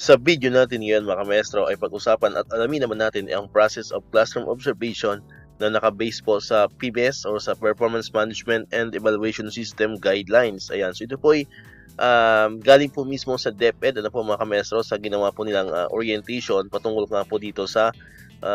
Sa video natin ngayon mga maestro ay pag-usapan at alamin naman natin ang process of classroom observation na naka-base po sa PBS or sa Performance Management and Evaluation System Guidelines. Ayan, so ito po ay galing po mismo sa DepEd, ano po mga maestro, sa ginawa po nilang orientation patungkol nga po dito sa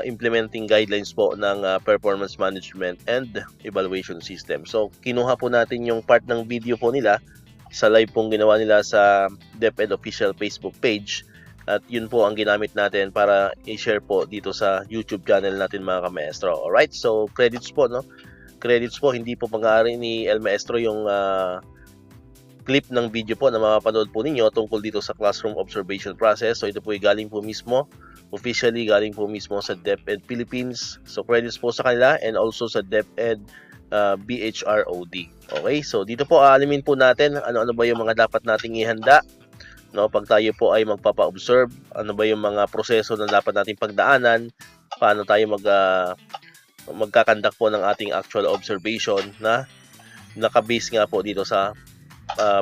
implementing guidelines po ng Performance Management and Evaluation System. So, kinuha po natin yung part ng video po nila sa live pong ginawa nila sa DepEd official Facebook page, at yun po ang ginamit natin para i-share po dito sa YouTube channel natin mga ka-maestro. Alright, so credits po, no? Credits po, hindi po pang-aari ni El Maestro yung clip ng video po na mapapanood po ninyo tungkol dito sa classroom observation process. So ito po ay galing po mismo, officially galing po mismo sa DepEd Philippines. So credits po sa kanila and also sa DepEd BHROD. Okay, so dito po aalimin po natin ano-ano ba yung mga dapat nating ihanda, no, pag tayo po ay magpapa-observe. Ano ba yung mga proseso na dapat nating pagdaanan, paano tayo magkakandak po ng ating actual observation na nakabase nga po dito sa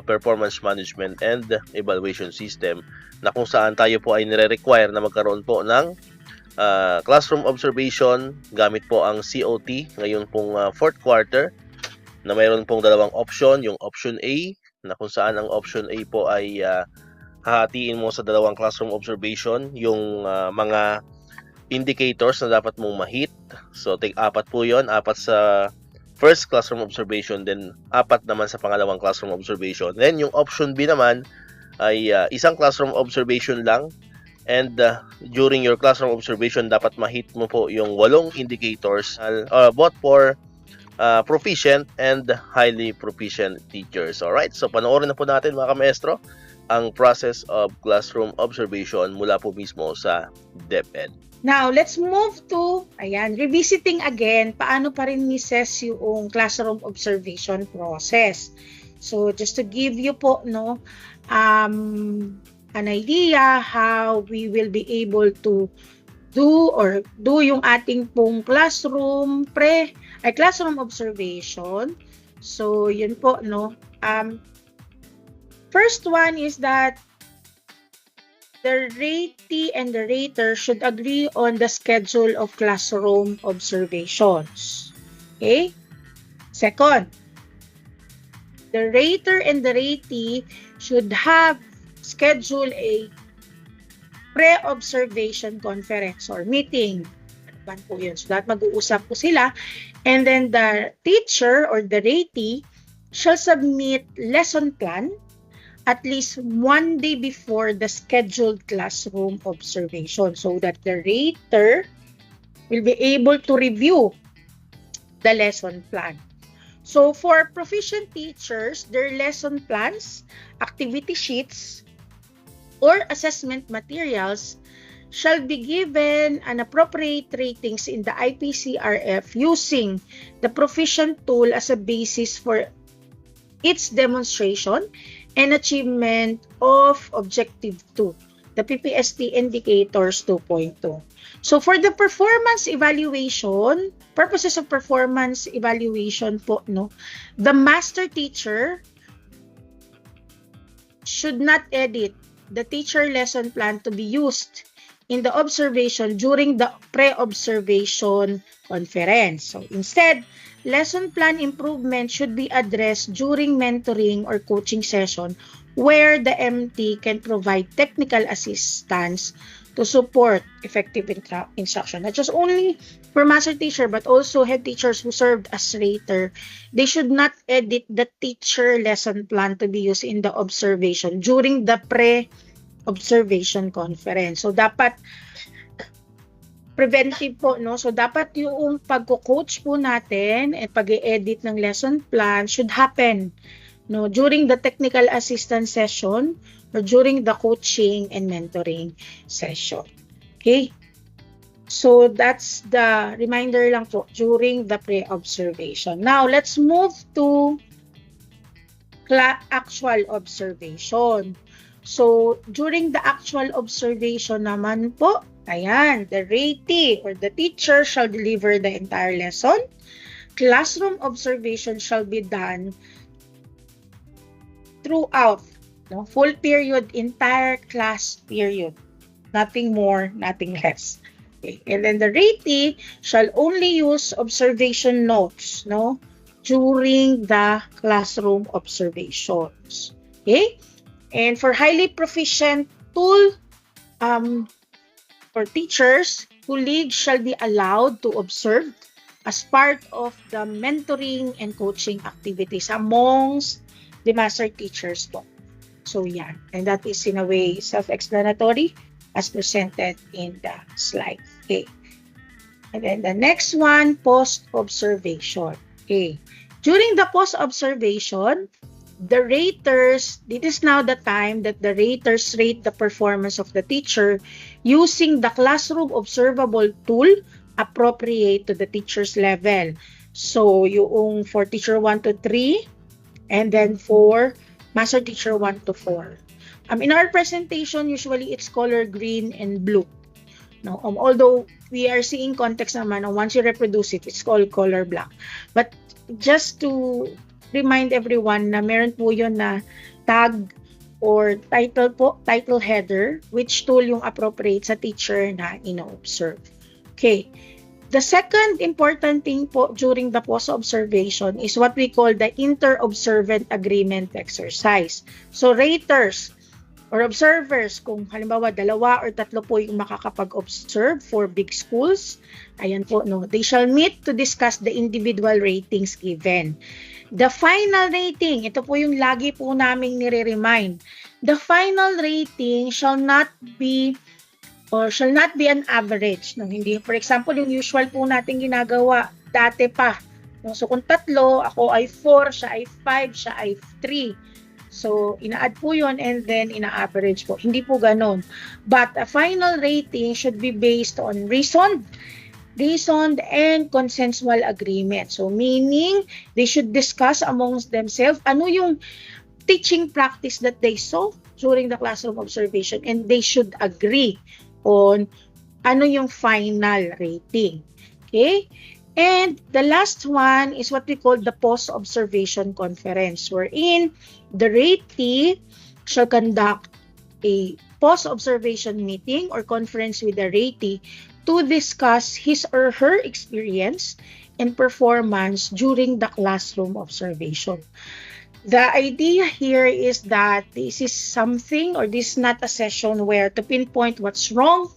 Performance Management and Evaluation System, na kung saan tayo po ay nire-require na magkaroon po ng classroom observation gamit po ang COT ngayon pong 4th quarter, na mayroon pong dalawang option, yung option A na kung saan ang option A po ay hahatiin mo sa dalawang classroom observation yung mga indicators na dapat mong ma-hit. So apat po yon, apat sa first classroom observation, then apat naman sa pangalawang classroom observation. Then yung option B naman ay isang classroom observation lang, and during your classroom observation dapat ma-hit mo po yung 8 indicators, both for proficient and highly proficient teachers. Alright, so panoorin na po natin mga ka-maestro ang process of classroom observation mula po mismo sa DepEd. Now, let's move to, revisiting again, paano pa rin ni-assess yung classroom observation process. So, just to give you po, an idea how we will be able to do yung ating pong classroom observation. So, yun po, first one is that the ratee and the rater should agree on the schedule of classroom observations. Okay? Second, the rater and the ratee should have scheduled a pre-observation conference or meeting. Ano po yun? So, that mag-uusap po sila. And then the teacher or the ratee shall submit lesson plan at least 1 day before the scheduled classroom observation, so that the rater will be able to review the lesson plan. So for proficient teachers, their lesson plans, activity sheets, or assessment materials shall be given an appropriate ratings in the IPCRF using the proficient tool as a basis for its demonstration and achievement of Objective 2, the PPST Indicators 2.2. So for the performance evaluation, purposes of performance evaluation po, the master teacher should not edit the teacher lesson plan to be used in the observation during the pre-observation conference. So instead, lesson plan improvement should be addressed during mentoring or coaching session where the MT can provide technical assistance to support effective instruction. Not just only for master teacher but also head teachers who served as rater. They should not edit the teacher lesson plan to be used in the observation during the pre-observation conference. So dapat preventive po, So dapat yung pagko-coach po natin at pag-i-edit ng lesson plan should happen, during the technical assistance session or during the coaching and mentoring session. Okay? So that's the reminder lang po during the pre-observation. Now, let's move to actual observation. So, during the actual observation naman po, the ratee or the teacher shall deliver the entire lesson. Classroom observation shall be done throughout No? Full period, entire class period. Nothing more, nothing less. Okay. And then the ratee shall only use observation notes, no, during the classroom observations. Okay? And for highly proficient tool, for teachers, colleagues shall be allowed to observe as part of the mentoring and coaching activities amongst the master teachers po. So yeah, and that is in a way self-explanatory as presented in the slide. Okay. And then the next one, post-observation. Okay. During the post-observation, the raters, it is now the time that the raters rate the performance of the teacher using the classroom observable tool appropriate to the teacher's level. So, yung for teacher 1 to 3, and then for master teacher 1 to 4. In our presentation, usually it's color green and blue. No, although we are seeing context naman, once you reproduce it, it's called color black. But just to remind everyone na meron po yun na tag or title po, title header, which tool yung appropriate sa teacher na ino-observe. Okay. The second important thing po during the post-observation is what we call the inter-observant agreement exercise. So, raters or observers, kung halimbawa 2 or 3 po yung makakapag-observe for big schools, ayan po, no, they shall meet to discuss the individual ratings given. The final rating, ito po yung lagi po naming nire-remind. The final rating shall not be an average. No? Hindi, for example, yung usual po natin ginagawa, dati pa. No? So, kung 3, ako ay 4, siya ay 5, siya ay 3. So, ina-add po yun and then ina-average po. Hindi po ganun. But a final rating should be based on reasoned and consensual agreement. So, meaning, they should discuss amongst themselves ano yung teaching practice that they saw during the classroom observation, and they should agree on ano yung final rating. Okay? And the last one is what we call the post-observation conference, wherein the ratee shall conduct a post-observation meeting or conference with the ratee to discuss his or her experience and performance during the classroom observation. The idea here is that this is something, or this is not a session where to pinpoint what's wrong,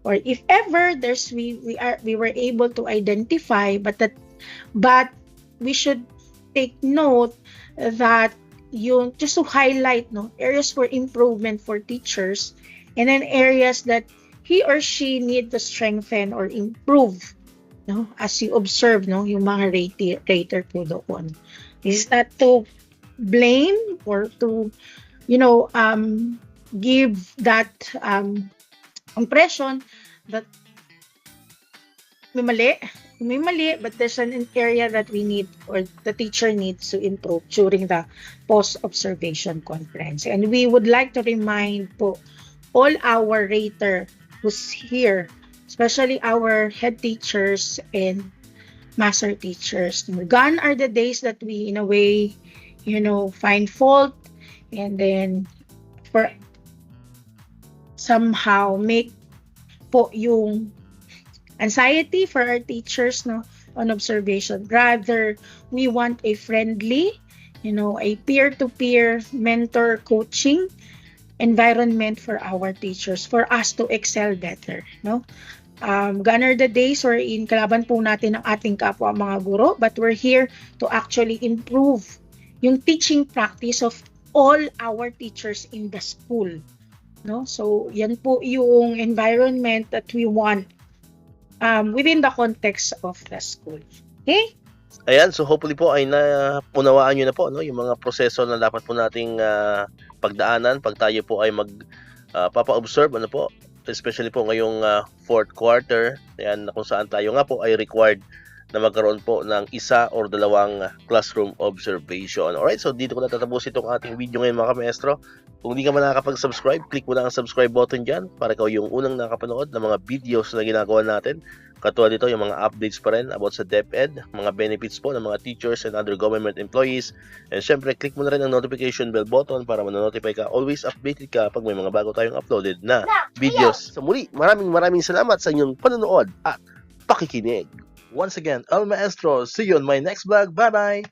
or if ever we were able to identify, but we should take note that yung just to highlight areas for improvement for teachers, and then areas that he or she need to strengthen or improve as you observe yung mga rater po doon. This is not to blame or to give that impression that may mali, but there's an area that we need or the teacher needs to improve during the post-observation conference. And we would like to remind po all our rater who's here, especially our head teachers and master teachers, gone are the days that we in a way find fault and then for somehow make po yung anxiety for our teachers on observation. Rather, we want a friendly, a peer-to-peer mentor coaching environment for our teachers, for us to excel better. Gone are the days wherein kalaban po natin ang ating kapwa mga guro, but we're here to actually improve yung teaching practice of all our teachers in the school. So, yan po yung environment that we want within the context of the school. Okay? Ayan, so hopefully po ay naunawaan nyo na po yung mga proseso na dapat po nating pagdaanan pag tayo po ay papa-observe especially po ngayong 4th quarter, ayan, kung saan tayo nga po ay required na magkaroon po ng 1 or 2 classroom observation. Alright, so dito ko natatapos itong ating video ngayon mga kamaestro. Kung hindi ka man nakakapag-subscribe, click mo na ang subscribe button dyan para ikaw yung unang nakapanood ng mga videos na ginagawa natin Katulad dito yung mga updates pa rin about sa DepEd, mga benefits po ng mga teachers and other government employees. And syempre, click mo na rin ang notification bell button para ma-notify ka. Always updated ka pag may mga bago tayong uploaded na videos. Sa muli, maraming salamat sa inyong panonood at pakikinig. Once again, El Maestro. See you on my next vlog. Bye-bye!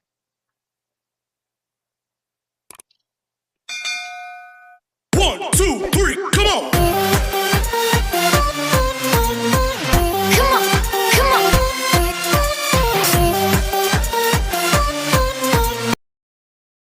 1, 2, 3.